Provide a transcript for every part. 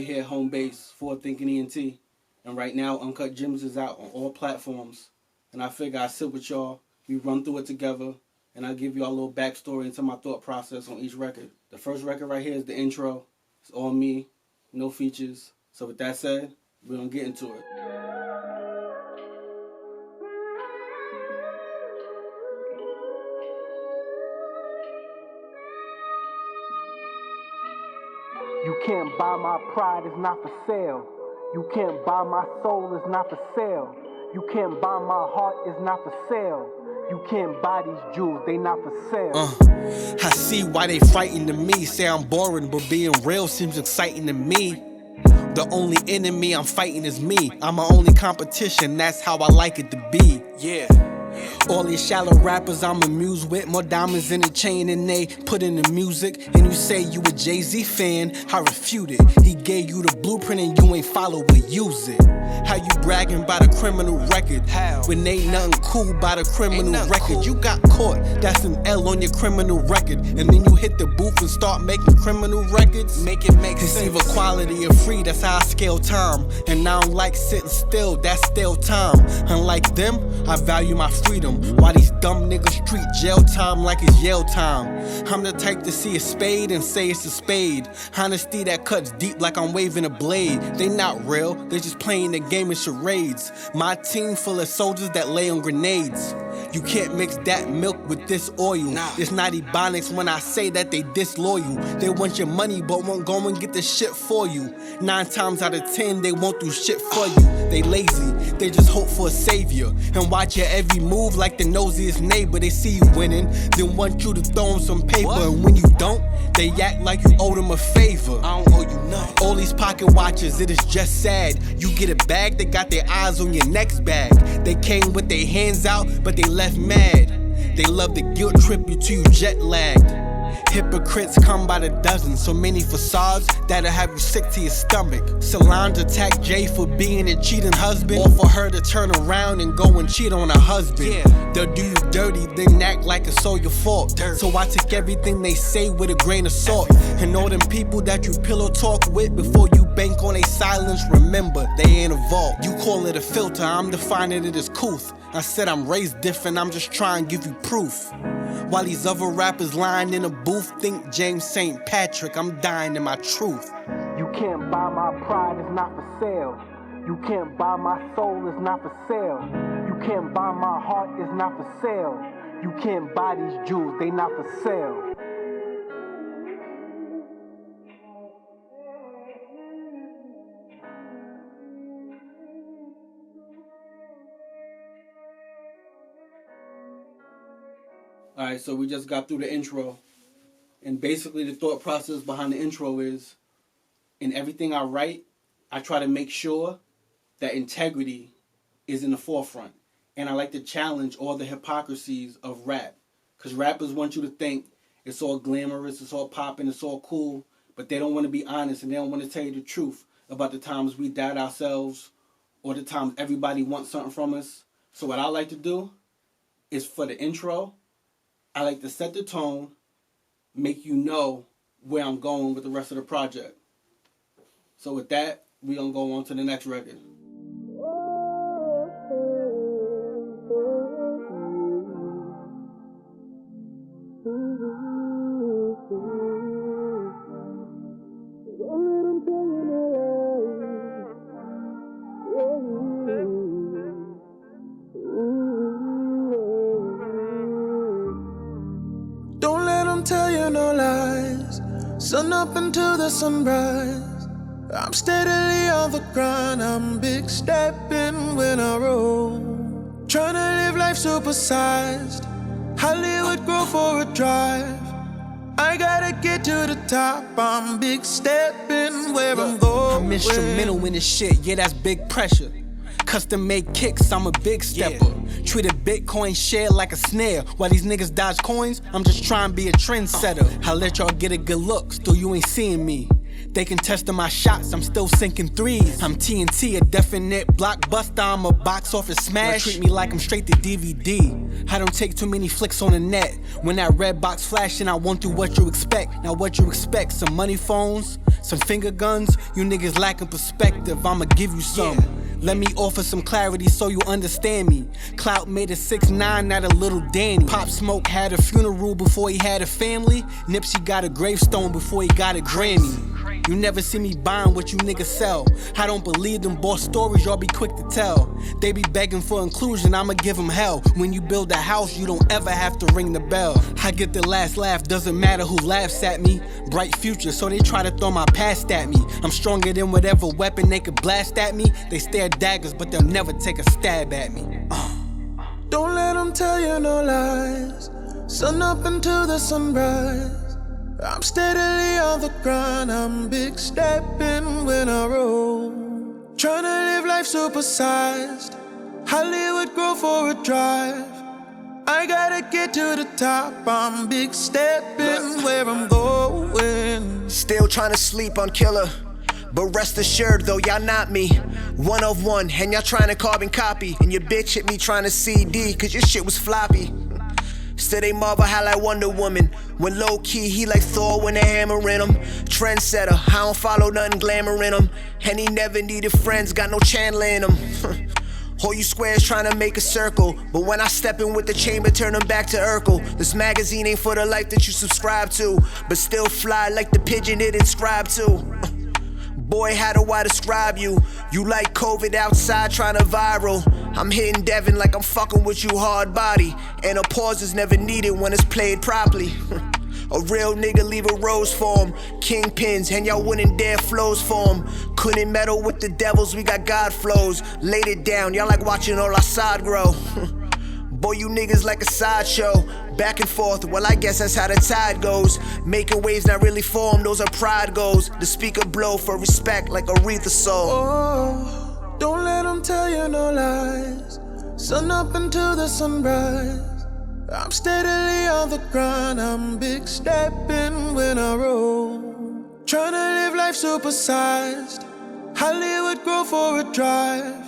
here, home base for Thinking ENT. And right now, Uncut Gems is out on all platforms. And I figure I sit with y'all, we run through it together, and I'll give y'all a little backstory into my thought process on each record. The first record right here is the intro. It's all me, no features. So with that said, we're gonna get into it. You can't buy my pride, it's not for sale. You can't buy my soul, it's not for sale. You can't buy my heart, it's not for sale. You can't buy these jewels, they not for sale. I see why they frightened to me. Say I'm boring, but being real seems exciting to me. The only enemy I'm fighting is me. I'm my only competition, that's how I like it to be. Yeah. All these shallow rappers I'm amused with, more diamonds in the chain than they put in the music. And you say you a Jay-Z fan, I refute it. He gave you the blueprint and you ain't follow but use it. How you bragging about a criminal record when ain't nothing cool about a criminal record? You got caught, that's an L on your criminal record. And then you hit the booth and start making criminal records. Make it make sense. It's either quality or free, that's how I scale time. And I don't like sitting still, that's still time. Unlike them, I value my freedom. Why these dumb niggas treat jail time like it's Yale time? I'm the type to see a spade and say it's a spade. Honesty that cuts deep like I'm waving a blade. They not real, they just playing the game of charades. My team full of soldiers that lay on grenades. You can't mix that milk with this oil. It's not ebonics when I say that they disloyal. They want your money but won't go and get the shit for you. 9 times out of 10 they won't do shit for you. They lazy, they just hope for a savior. And watch your every move like the nosiest neighbor. They see you winning, then want you to throw them some paper. And when you don't, they act like you owe them a favor. I don't owe you nothing. All these pocket watches, it is just sad. You get a bag, they got their eyes on your next bag. They came with their hands out, but they left mad. They love to guilt trip you till you jet lagged. Hypocrites come by the dozen, so many facades that'll have you sick to your stomach. Solange attacked Jay for being a cheating husband, or for her to turn around and go and cheat on her husband. They'll do you dirty, then act like it's all your fault. So I take everything they say with a grain of salt. And all them people that you pillow talk with before you bank on their silence, remember, they ain't evolved. You call it a filter, I'm defining it as couth. I said I'm raised different, I'm just trying to give you proof. While these other rappers lying in a booth think James St. Patrick, I'm dying in my truth. You can't buy my pride, it's not for sale. You can't buy my soul, it's not for sale. You can't buy my heart, it's not for sale. You can't buy these jewels, they not for sale. Alright, so we just got through the intro. And basically the thought process behind the intro is, in everything I write, I try to make sure that integrity is in the forefront. And I like to challenge all the hypocrisies of rap. Because rappers want you to think it's all glamorous, it's all popping, it's all cool. But they don't want to be honest and they don't want to tell you the truth about the times we doubt ourselves or the times everybody wants something from us. So what I like to do is, for the intro, I like to set the tone, make you know where I'm going with the rest of the project. So with that, we're going to go on to the next record. Don't let them tell you no lies. Sun up until the sunrise. I'm steadily on the grind. I'm big stepping when I roll. Trying to live life supersized. Hollywood grow for a drive. I gotta get to the top. I'm big stepping where I'm going. I'm instrumental in this shit, yeah, that's big pressure. Custom made kicks, I'm a big stepper. Treat a Bitcoin share like a snare. While these niggas dodge coins, I'm just trying to be a trendsetter. I let y'all get a good look, still you ain't seeing me. They can test my shots, I'm still sinking threes. I'm TNT, a definite blockbuster, I'm a box office smash. Treat me like I'm straight to DVD. I don't take too many flicks on the net. When that red box flashing, I won't do what you expect. Now what you expect, some money phones, some finger guns? You niggas lacking perspective, I'ma give you some. Let me offer some clarity so you understand me. Clout made a 6'9", not a little Danny. Pop Smoke had a funeral before he had a family. Nipsey got a gravestone before he got a Grammy. You never see me buying what you niggas sell. I don't believe them boss stories y'all be quick to tell. They be begging for inclusion, I'ma give them hell. When you build a house, you don't ever have to ring the bell. I get the last laugh, doesn't matter who laughs at me. Bright future, so they try to throw my past at me. I'm stronger than whatever weapon they could blast at me. They stare daggers, but they'll never take a stab at me. Don't let them tell you no lies. Sun up into the sunrise. I'm steadily on the grind. I'm big stepping when I roll. Tryna live life supersized. Hollywood grow for a drive. I gotta get to the top. I'm big stepping where I'm going. Still tryna sleep on killer. But rest assured though, y'all not me. One of one, and y'all tryna carbon copy. And your bitch hit me tryna CD, cause your shit was floppy. Still they marvel how like Wonder Woman. When low key, he like Thor when a hammer in him. Trendsetter, I don't follow nothing glamour in him. And he never needed friends, got no Chandler in him. All you squares trying to make a circle. But when I step in with the chamber, turn them back to Urkel. This magazine ain't for the life that you subscribe to. But still fly like the pigeon it inscribed to. Boy, how do I describe you? You like COVID outside trying to viral. I'm hitting Devin like I'm fucking with you hard body. And a pause is never needed when it's played properly. A real nigga leave a rose for him. Kingpins, and y'all wouldn't dare flows for him. Couldn't meddle with the devils, we got God flows. Laid it down, y'all like watching all our sod grow. Boy, you niggas like a sideshow. Back and forth, well I guess that's how the tide goes. Making waves not really form, those are pride goals. The speaker blow for respect like Aretha soul. Oh, don't let them tell you no lies. Sun up into the sunrise. I'm steadily on the grind. I'm big stepping when I roll. Tryna live life supersized. Hollywood grow for a drive.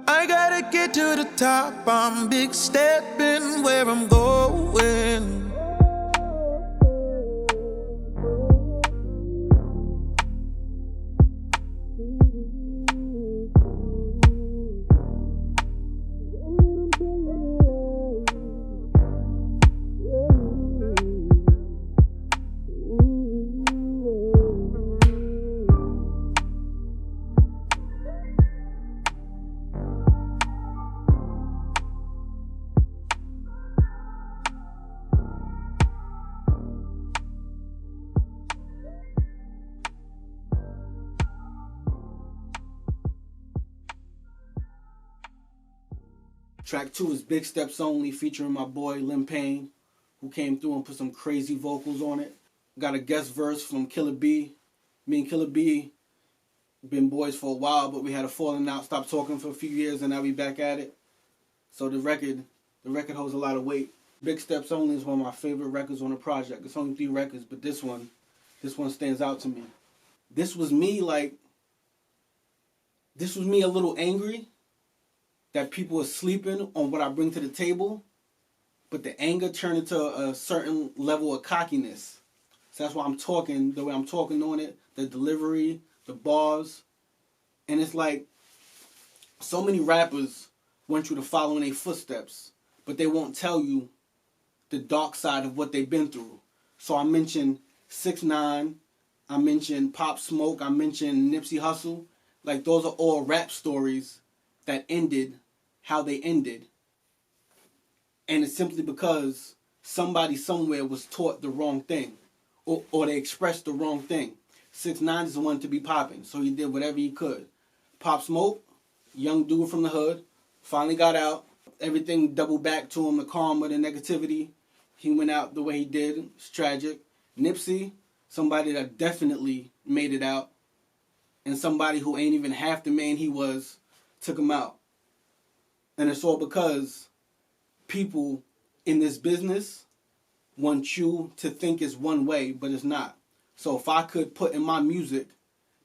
I gotta get to the top. I'm big stepping where I'm going. Track 2 is Big Steps Only, featuring my boy Lil Payne, who came through and put some crazy vocals on it. Got a guest verse from Killer B. Me and Killer B been boys for a while, but we had a falling out, stopped talking for a few years, and now we back at it. So the record holds a lot of weight. Big Steps Only is one of my favorite records on the project. It's only 3 records, but this one stands out to me. This was me a little angry that people are sleeping on what I bring to the table, but the anger turned into a certain level of cockiness. So that's why I'm talking the way I'm talking on it, the delivery, the bars. And it's like so many rappers want you to follow in their footsteps, but they won't tell you the dark side of what they've been through. So I mentioned 6ix9ine, I mentioned Pop Smoke, I mentioned Nipsey Hussle. Like those are all rap stories that ended how they ended. And it's simply because somebody somewhere was taught the wrong thing. Or they expressed the wrong thing. 6ix9ine is the one to be popping, so he did whatever he could. Pop Smoke, young dude from the hood, finally got out. Everything doubled back to him, the karma, the negativity. He went out the way he did. It's tragic. Nipsey, somebody that definitely made it out. And somebody who ain't even half the man he was, took him out. And it's all because people in this business want you to think it's one way, but it's not. So if I could put in my music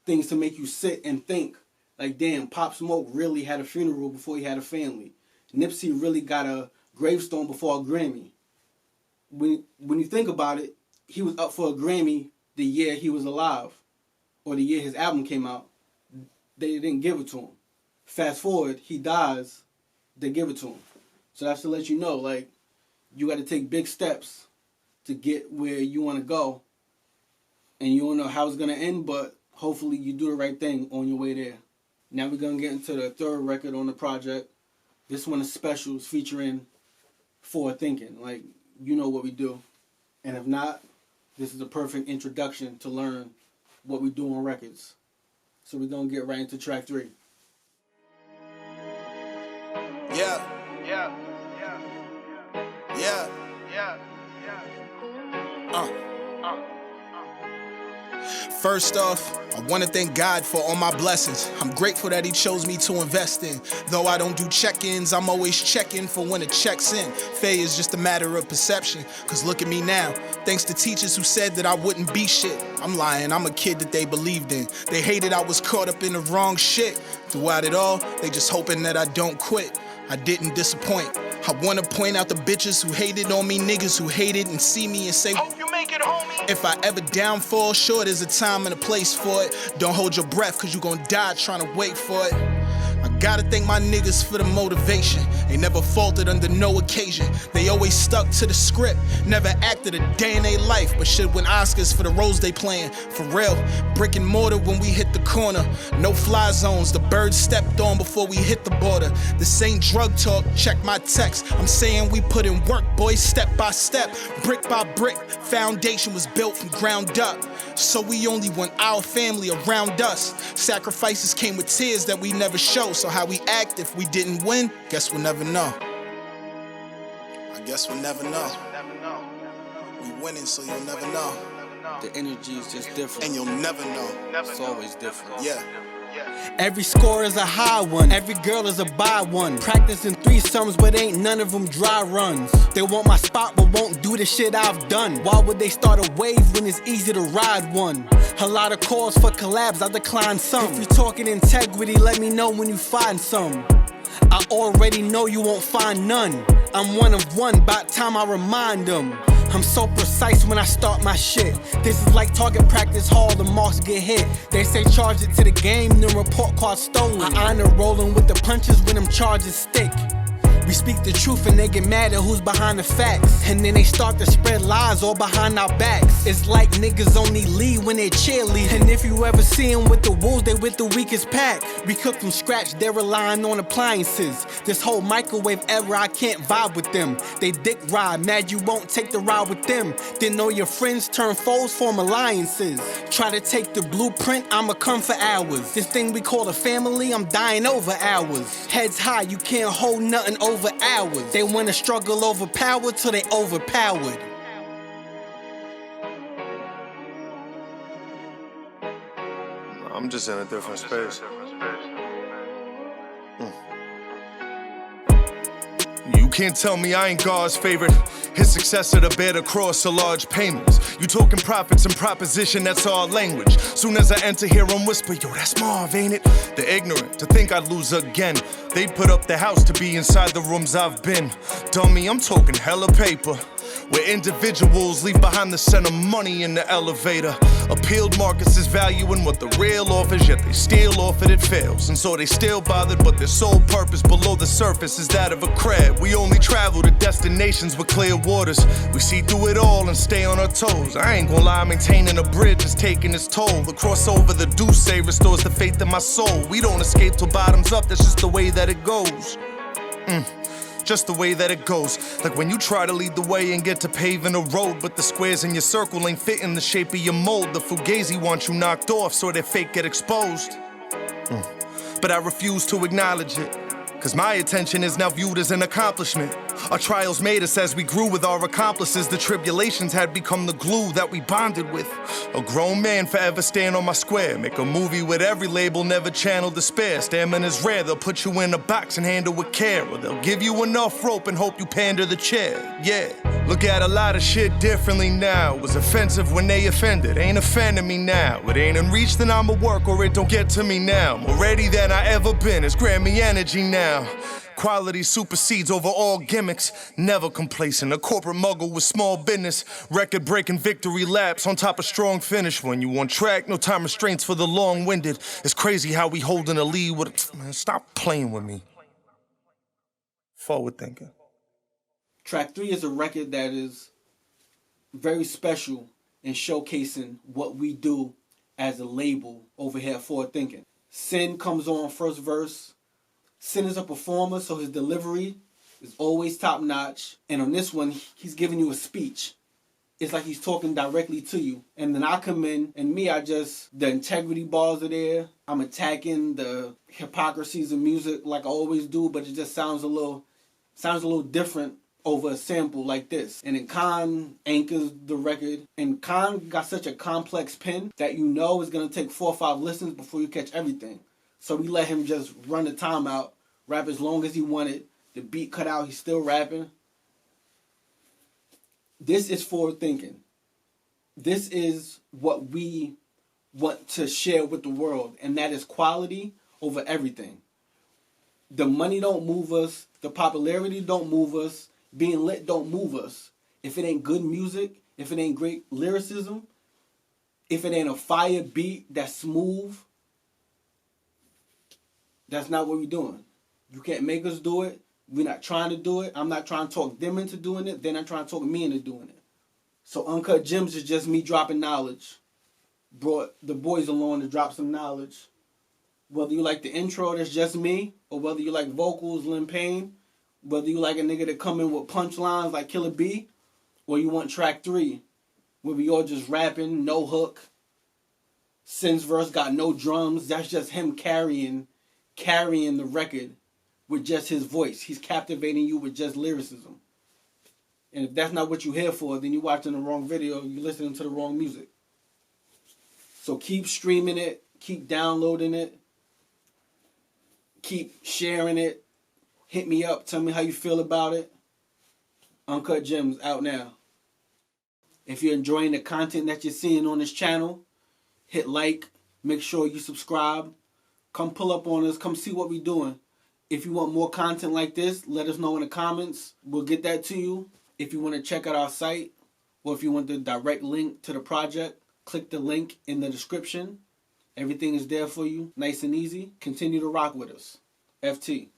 things to make you sit and think, like, damn, Pop Smoke really had a funeral before he had a family. Nipsey really got a gravestone before a Grammy. When you think about it, he was up for a Grammy the year he was alive, or the year his album came out. They didn't give it to him. Fast forward, he dies, they give it to him. So that's to let you know, like, you got to take big steps to get where you want to go. And you don't know how it's going to end, but hopefully you do the right thing on your way there. Now we're going to get into the third record on the project. This one is special. It's featuring Forward Thinking. Like, you know what we do. And if not, this is a perfect introduction to learn what we do on records. So we're going to get right into track 3. Yeah. First off, I want to thank God for all my blessings. I'm grateful that he chose me to invest in. Though I don't do check-ins, I'm always checking for when it checks in. Failure is just a matter of perception, cause look at me now. Thanks to teachers who said that I wouldn't be shit. I'm lying, I'm a kid that they believed in. They hated I was caught up in the wrong shit. Throughout it all, they just hoping that I don't quit. I didn't disappoint. I wanna point out the bitches who hated on me, niggas who hated and see me and say, hope you make it, homie. If I ever downfall, sure there's a time and a place for it. Don't hold your breath, cause you gon' die trying to wait for it. I gotta thank my niggas for the motivation. They never faltered under no occasion. They always stuck to the script, never acted a day in their life, but should win Oscars for the roles they playing. For real, brick and mortar when we hit the corner. No fly zones, the birds stepped on before we hit the border. This ain't drug talk, check my text. I'm saying we put in work, boys, step by step, brick by brick. Foundation was built from ground up. So we only want our family around us. Sacrifices came with tears that we never show. So how we act if we didn't win, guess we'll never know. I guess we'll never know. We winning, so you'll never know. The energy is just different. And you'll never know. It's always different. Yeah. Every score is a high one, every girl is a buy one. Practicing threesomes, but ain't none of them dry runs. They want my spot, but won't do the shit I've done. Why would they start a wave when it's easy to ride one? A lot of calls for collabs, I decline some. If you talking integrity, let me know when you find some. I already know you won't find none. I'm one of one, by time I remind them. I'm so precise when I start my shit. This is like target practice hall, the marks get hit. They say charge it to the game, then report card stolen. I honor rolling with the punches when them charges stick. We speak the truth and they get mad at who's behind the facts. And then they start to spread lies all behind our backs. It's like niggas only lead when they cheerlead. And if you ever see them with the wolves, they with the weakest pack. We cook from scratch, they're relying on appliances. This whole microwave era, I can't vibe with them. They dick ride, mad you won't take the ride with them. Didn't know your friends turn foes, form alliances. Try to take the blueprint, I'ma come for hours. This thing we call a family, I'm dying over hours. Heads high, you can't hold nothing over hours. They wanna struggle over power till they overpowered. I'm just in a different space. You can't tell me I ain't God's favorite. His successor to bear the cross of large payments. You talking profits and proposition, that's our language. Soon as I enter here and whisper, yo, that's Marv, ain't it? The ignorant, to think I'd lose again. They'd put up the house to be inside the rooms I've been. Dummy, I'm talking hella paper. Where individuals leave behind the scent of money in the elevator. Appealed Marcus's value in what the real offers, yet they steal off it fails. And so they still bothered, but their sole purpose below the surface is that of a crab. We only travel to destinations with clear waters. We see through it all and stay on our toes. I ain't gonna lie, maintaining a bridge is taking its toll. The crossover, the Douce restores the faith in my soul. We don't escape till bottoms up, that's just the way that it goes. Just the way that it goes. Like when you try to lead the way and get to paving a road, but the squares in your circle ain't fitting the shape of your mold. The fugazi wants you knocked off so their fake get exposed. But I refuse to acknowledge it, cause my attention is now viewed as an accomplishment. Our trials made us as we grew with our accomplices. The tribulations had become the glue that we bonded with. A grown man forever staying on my square. Make a movie with every label, never channel despair. Stamina's rare, they'll put you in a box and handle with care. Or they'll give you enough rope and hope you pander the chair. Yeah, look at a lot of shit differently now. It was offensive when they offended, ain't offending me now. It ain't in reach, then I'ma work or it don't get to me now. More ready than I ever been, it's Grammy energy now. Quality supersedes over all gimmicks. Never complacent, a corporate muggle with small business. Record-breaking victory laps on top of strong finish. When you on track, no time restraints for the long-winded. It's crazy how we holding a lead with... Man, stop playing with me. Forward thinking. Track 3 is a record that is very special in showcasing what we do as a label over here at Forward Thinking. Sin comes on first verse. Sin is a performer, so his delivery is always top notch. And on this one, he's giving you a speech. It's like he's talking directly to you. And then I come in, and the integrity bars are there. I'm attacking the hypocrisies of music like I always do, but it just sounds a little different over a sample like this. And then Khan anchors the record. And Khan got such a complex pen that you know it's going to take 4 or 5 listens before you catch everything. So we let him just run the time out, rap as long as he wanted. The beat cut out, he's still rapping. This is Forward Thinking. This is what we want to share with the world, and that is quality over everything. The money don't move us. The popularity don't move us. Being lit don't move us. If it ain't good music, if it ain't great lyricism, if it ain't a fire beat that's smooth, that's not what we're doing. You can't make us do it. We're not trying to do it. I'm not trying to talk them into doing it. They're not trying to talk me into doing it. So Uncut Gems is just me dropping knowledge. Brought the boys along to drop some knowledge. Whether you like the intro, that's just me, or whether you like vocals, Lil Payne, whether you like a nigga that come in with punchlines like Killer B, or you want track 3, where we all just rapping, no hook. Sin's verse got no drums. That's just him carrying the record with just his voice. He's captivating you with just lyricism. And if that's not what you're here for, then you're watching the wrong video, you're listening to the wrong music. So keep streaming it, keep downloading it, keep sharing it. Hit me up, tell me how you feel about it. Uncut Gems out now. If you're enjoying the content that you're seeing on this channel, hit like, make sure you subscribe. Come pull up on us. Come see what we're doing. If you want more content like this, let us know in the comments. We'll get that to you. If you want to check out our site, or if you want the direct link to the project, click the link in the description. Everything is there for you, nice and easy. Continue to rock with us. FT.